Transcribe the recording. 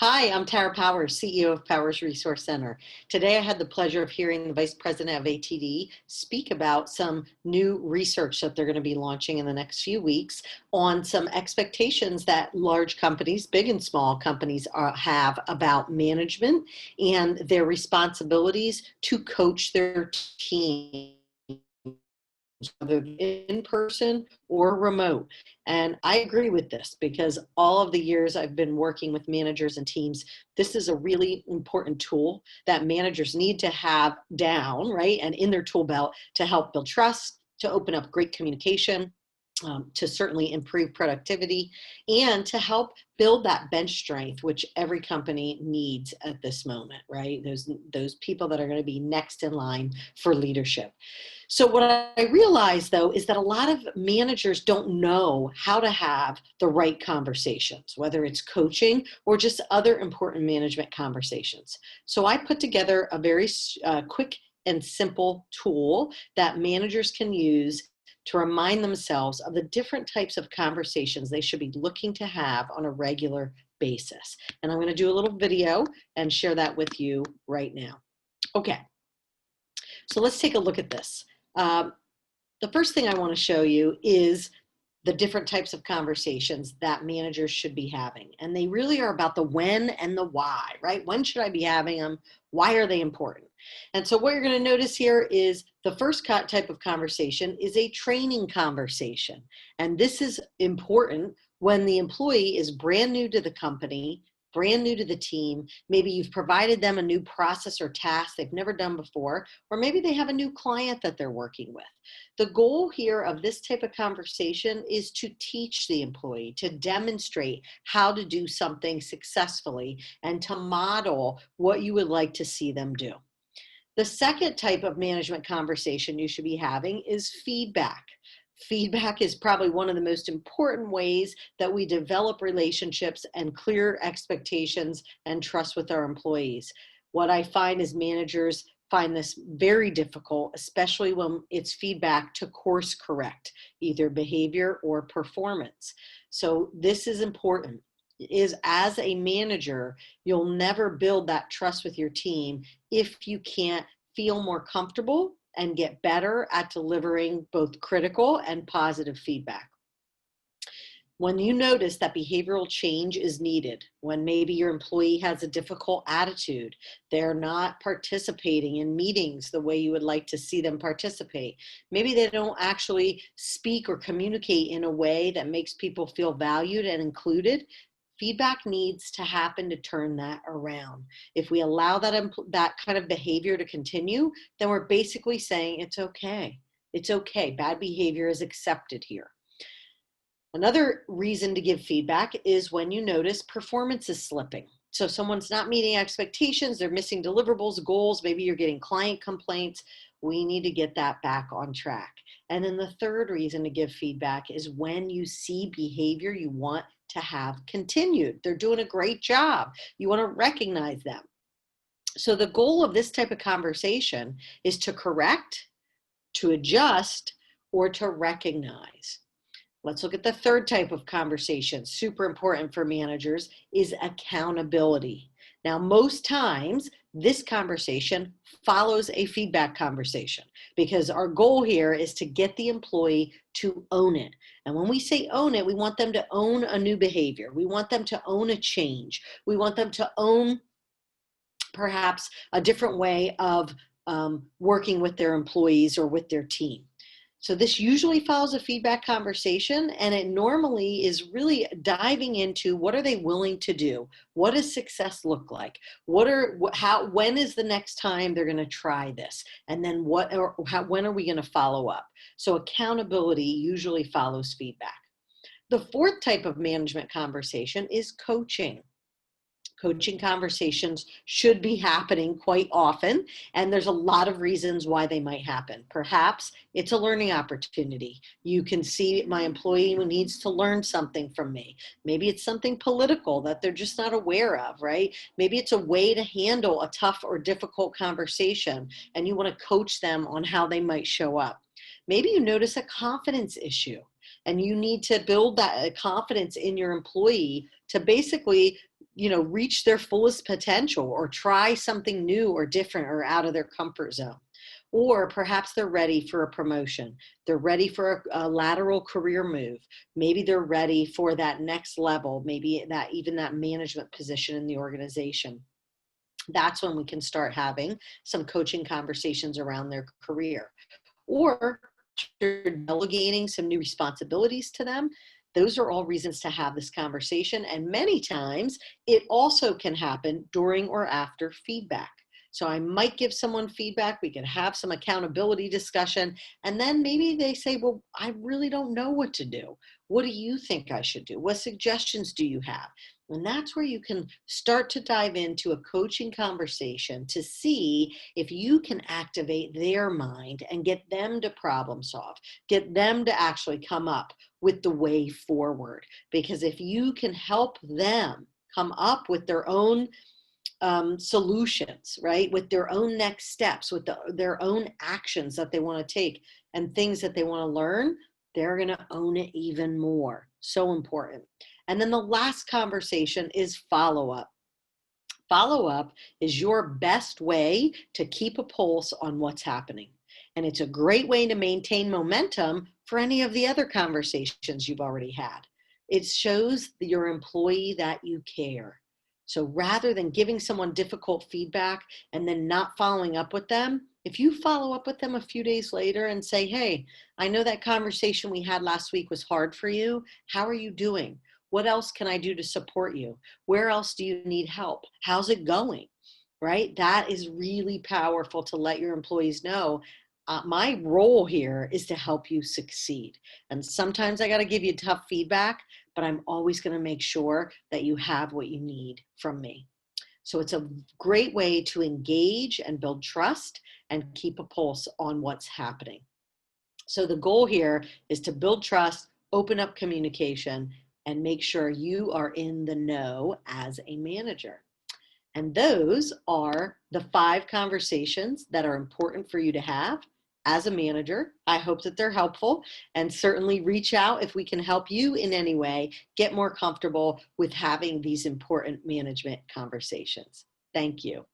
Hi, I'm Tara Powers, CEO of Powers Resource Center. Today I had the pleasure of hearing the Vice President of ATD speak about some new research that they're going to be launching in the next few weeks on some expectations that large companies, big and small companies, have about management and their responsibilities to coach their team, whether in person or remote. And I agree with this because all of the years I've been working with managers and teams, this is a really important tool that managers need to have down, right? And in their tool belt to help build trust, to open up great communication, to certainly improve productivity, and to help build that bench strength, which every company needs at this moment, right? Those people that are going to be next in line for leadership. So what I realized though is that a lot of managers don't know how to have the right conversations, whether it's coaching or just other important management conversations. So I put together a very quick and simple tool that managers can use to remind themselves of the different types of conversations they should be looking to have on a regular basis. And I'm going to do a little video and share that with you right now. Okay, so let's take a look at this. The first thing I want to show you is the different types of conversations that managers should be having. And they really are about the when and the why, right? When should I be having them? Why are they important? And so what you're going to notice here is the first type of conversation is a training conversation. And this is important when the employee is brand new to the company, brand new to the team. Maybe you've provided them a new process or task they've never done before, or maybe they have a new client that they're working with. The goal here of this type of conversation is to teach the employee, to demonstrate how to do something successfully and to model what you would like to see them do. The second type of management conversation you should be having is feedback. Feedback is probably one of the most important ways that we develop relationships and clear expectations and trust with our employees. What I find is managers find this very difficult, especially when it's feedback to course correct either behavior or performance. So this is important. Is as a manager, you'll never build that trust with your team if you can't feel more comfortable and get better at delivering both critical and positive feedback. When you notice that behavioral change is needed, when maybe your employee has a difficult attitude, they're not participating in meetings the way you would like to see them participate, maybe they don't actually speak or communicate in a way that makes people feel valued and included, feedback needs to happen to turn that around. If we allow that kind of behavior to continue, then we're basically saying it's okay. It's okay. Bad behavior is accepted here. Another reason to give feedback is when you notice performance is slipping. So someone's not meeting expectations, they're missing deliverables, goals, maybe you're getting client complaints. We need to get that back on track. And then the third reason to give feedback is when you see behavior you want to have continued. They're doing a great job. You want to recognize them. So the goal of this type of conversation is to correct, to adjust, or to recognize. Let's look at the third type of conversation, super important for managers, is accountability. Now, most times, this conversation follows a feedback conversation because our goal here is to get the employee to own it. And when we say own it, we want them to own a new behavior. We want them to own a change. We want them to own perhaps a different way of working with their employees or with their team. So this usually follows a feedback conversation, and it normally is really diving into what are they willing to do? What does success look like? When is the next time they're going to try this? And then when are we going to follow up? So accountability usually follows feedback. The fourth type of management conversation is coaching. Coaching conversations should be happening quite often, and there's a lot of reasons why they might happen. Perhaps it's a learning opportunity. You can see my employee who needs to learn something from me. Maybe it's something political that they're just not aware of, right? Maybe it's a way to handle a tough or difficult conversation, and you want to coach them on how they might show up. Maybe you notice a confidence issue, and you need to build that confidence in your employee to basically reach their fullest potential or try something new or different or out of their comfort zone. Or perhaps they're ready for a promotion. They're ready for a lateral career move. Maybe they're ready for that next level, maybe even that management position in the organization. That's when we can start having some coaching conversations around their career. Or you're delegating some new responsibilities to them. Those are all reasons to have this conversation. And many times it also can happen during or after feedback. So I might give someone feedback, we can have some accountability discussion, and then maybe they say, well, I really don't know what to do. What do you think I should do? What suggestions do you have? And that's where you can start to dive into a coaching conversation to see if you can activate their mind and get them to problem solve, get them to actually come up with the way forward. Because if you can help them come up with their own solutions, right, with their own next steps, with their own actions that they want to take and things that they want to learn, they're going to own it even more. So important. And then the last conversation is follow-up. Follow-up is your best way to keep a pulse on what's happening. And it's a great way to maintain momentum for any of the other conversations you've already had. It shows your employee that you care. So rather than giving someone difficult feedback and then not following up with them, if you follow up with them a few days later and say, hey, I know that conversation we had last week was hard for you. How are you doing? What else can I do to support you? Where else do you need help? How's it going? Right? That is really powerful to let your employees know. My role here is to help you succeed. And sometimes I got to give you tough feedback, but I'm always going to make sure that you have what you need from me. So it's a great way to engage and build trust and keep a pulse on what's happening. So the goal here is to build trust, open up communication, and make sure you are in the know as a manager. And those are the 5 conversations that are important for you to have as a manager. I hope that they're helpful, and certainly reach out if we can help you in any way get more comfortable with having these important management conversations. Thank you.